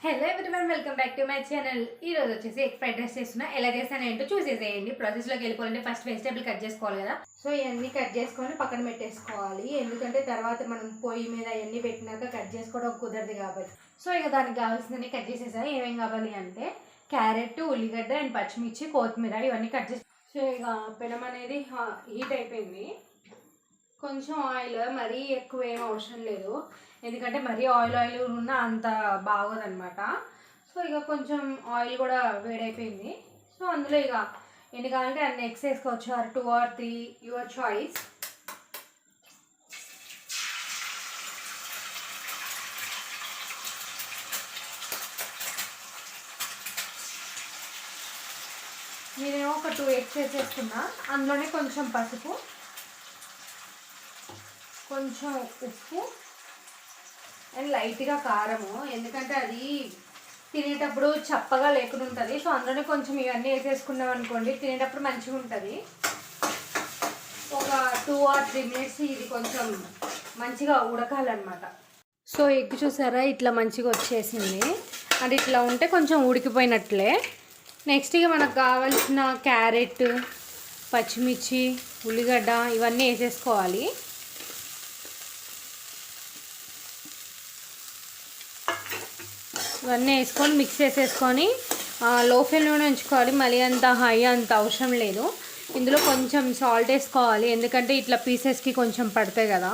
Hello everyone, welcome back to my channel. ఈ రోజు వచ్చేసి ఎగ్ ఫ్రైడ్ రైస్ చేస్తున్నా. ఎలా చేస్తాను ఏంటో చూసేసేయండి. ప్రాసెస్లోకి వెళ్ళిపోవాలంటే ఫస్ట్ వెజిటేబుల్ కట్ చేసుకోవాలి కదా. సో ఇవన్నీ కట్ చేసుకొని పక్కన పెట్టేసుకోవాలి, ఎందుకంటే తర్వాత మనం పొయ్యి మీద అవన్నీ పెట్టినాక కట్ చేసుకోవడం కుదరదు కాబట్టి. సో ఇక దానికి కావాల్సిందని కట్ చేసేసా. ఏమేమి కావాలి అంటే క్యారెట్, ఉల్లిగడ్డ అండ్ పచ్చిమిర్చి, కొత్తిమీర ఇవన్నీ కట్ చేసి. సో ఇక పెనం అనేది హీట్ అయిపోయింది. కొంచెం ఆయిల్, మరీ ఎక్కువ ఏం అవసరం లేదు, ఎందుకంటే మరీ ఆయిల్ ఉన్న అంత బాగోదన్నమాట. సో ఇక కొంచెం ఆయిల్ కూడా వేడైపోయింది. సో అందులో ఇక ఎన్ని కావాలంటే అన్ని ఎగ్స్ వేసుకోవచ్చు, 2 or 3 యువర్ చాయిస్. నేనేమో ఒక 2 eggs వేసేస్తున్నా. అందులోనే కొంచెం పసుపు, కొంచెం ఉప్పు అండ్ లైట్గా కారము, ఎందుకంటే అది తినేటప్పుడు చప్పగా లేకుండా ఉంటుంది. సో అందులోనే కొంచెం ఇవన్నీ వేసేసుకున్నాం అనుకోండి, తినేటప్పుడు మంచిగా ఉంటుంది. ఒక 2 or 3 minutes ఇది కొంచెం మంచిగా ఉడకాలన్నమాట. సో ఎగ్ చూసారా ఇట్లా మంచిగా వచ్చేసింది, అంటే ఇట్లా ఉంటే కొంచెం ఉడికిపోయినట్లే. నెక్స్ట్ ఇక మనకు కావాల్సిన క్యారెట్, పచ్చిమిర్చి, ఉల్లిగడ్డ ఇవన్నీ వేసేసుకోవాలి. ఇవన్నీ వేసుకొని మిక్స్ చేసేసుకొని లో ఫ్లేమ్లోనే ఉంచుకోవాలి. మళ్ళీ అంత హై అంత అవసరం లేదు. ఇందులో కొంచెం సాల్ట్ వేసుకోవాలి, ఎందుకంటే ఇట్లా పీసెస్కి కొంచెం పడతాయి కదా.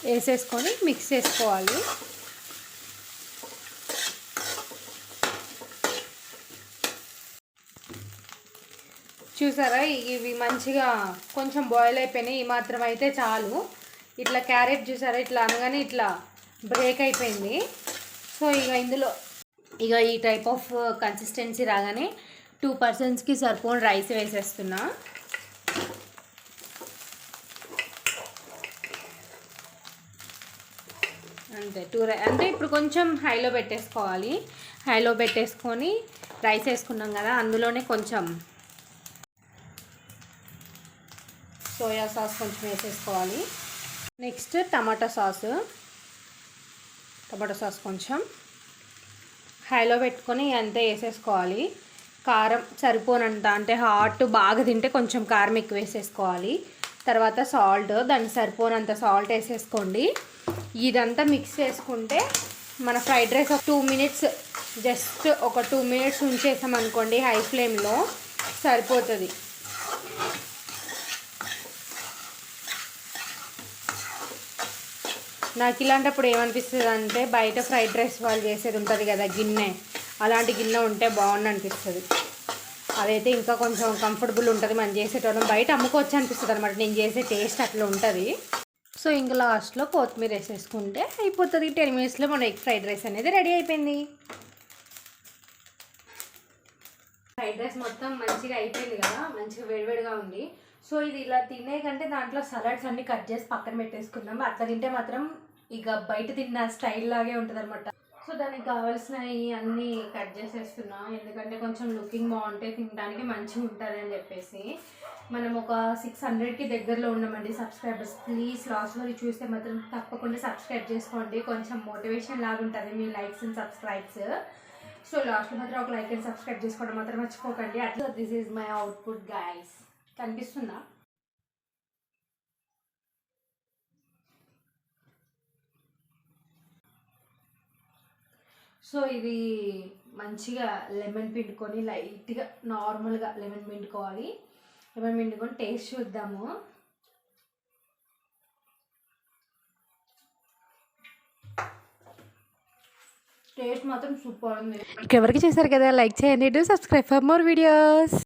వేసేసుకొని మిక్స్ చేసుకోవాలి. చూసారా ఇవి మంచిగా కొంచెం బాయిల్ అయిపోయినాయి. ఈ మాత్రం అయితే చాలు. ఇట్లా క్యారెట్ చూసారా ఇట్లా అనగానే ఇట్లా బ్రేక్ అయిపోయింది. సో ఇక ఇందులో ఇక ఈ టైప్ ఆఫ్ కన్సిస్టెన్సీ రాగానే 2 personsకి సరిపోని రైస్ వేసేస్తున్నా. అంటే ఇప్పుడు కొంచెం హైలో పెట్టేసుకోవాలి. హైలో పెట్టేసుకొని రైస్ వేసుకున్నాం కదా, అందులోనే కొంచెం సోయా సాస్ కొంచెం వేసేసుకోవాలి. నెక్స్ట్ టమాటా సాస్ కొంచెం హైలో పెట్టుకొని అంతే వేసేసుకోవాలి. కారం సరిపోనంత, అంటే హాట్ బాగా తింటే కొంచెం కారం ఎక్కువ వేసేసుకోవాలి. తర్వాత సాల్ట్, దానికి సరిపోనంత సాల్ట్ వేసేసుకోండి. ఇదంతా మిక్స్ చేసుకుంటే మన ఫ్రైడ్ రైస్ ఒక 2 minutes, జస్ట్ ఒక 2 minutes ఉంచేసామనుకోండి హై ఫ్లేమ్లో, సరిపోతుంది. నాకు ఇలాంటప్పుడు ఏమనిపిస్తుంది అంటే బయట ఫ్రైడ్ రైస్ వాళ్ళు చేసేది ఉంటుంది కదా గిన్నె, అలాంటి గిన్నె ఉంటే బాగుండు అనిపిస్తుంది. అదైతే ఇంకా కొంచెం కంఫర్టబుల్ ఉంటుంది మనం చేసేటోళ్ళం. బయట అమ్ముకోవచ్చు అనిపిస్తుంది అనమాట. నేను చేసే టేస్ట్ అట్లా ఉంటుంది. సో ఇంకా లాస్ట్లో కొత్తిమీర వేసేసుకుంటే అయిపోతుంది. 10 minutesలో మన ఎగ్ ఫ్రైడ్ రైస్ అనేది రెడీ అయిపోయింది. ఫ్రైడ్ రైస్ మొత్తం మంచిగా అయిపోయింది కదా, మంచిగా వేడివేడిగా ఉంది. సో ఇది ఇలా తినే కంటే దాంట్లో సలాడ్స్ అన్నీ కట్ చేసి పక్కన పెట్టేసుకున్నాం. అట్లా తింటే మాత్రం ఇక బయట తిన్న స్టైల్ లాగే ఉంటుంది అనమాట. సో దానికి కావాల్సినవి అన్నీ కట్ చేసేస్తున్నా, ఎందుకంటే కొంచెం లుకింగ్ బాగుంటే తినడానికి మంచిగా ఉంటుంది అని చెప్పేసి. మనం ఒక 600కి దగ్గరలో ఉన్నామండి సబ్స్క్రైబర్స్. ప్లీజ్ లాస్ట్లో చూస్తే మాత్రం తప్పకుండా సబ్స్క్రైబ్ చేసుకోండి, కొంచెం మోటివేషన్ లాగా ఉంటుంది మీ లైక్స్ అండ్ సబ్స్క్రైబ్స్. సో లాస్ట్లో మాత్రం ఒక లైక్ అండ్ సబ్స్క్రైబ్ చేసుకోవడం మాత్రం మర్చిపోకండి. అట్లా this is my output guys. కనిపిస్తుందా? సో ఇది మంచిగా లెమన్ పిండుకొని లైట్గా నార్మల్గా లెమన్ పిండుకోవాలి. లెమన్ పిండుకొని టేస్ట్ చూద్దాము. టేస్ట్ మాత్రం సూపర్ ఉంది. ఎవరికి చేశారు కదా, లైక్ చేయండి, do subscribe for more videos.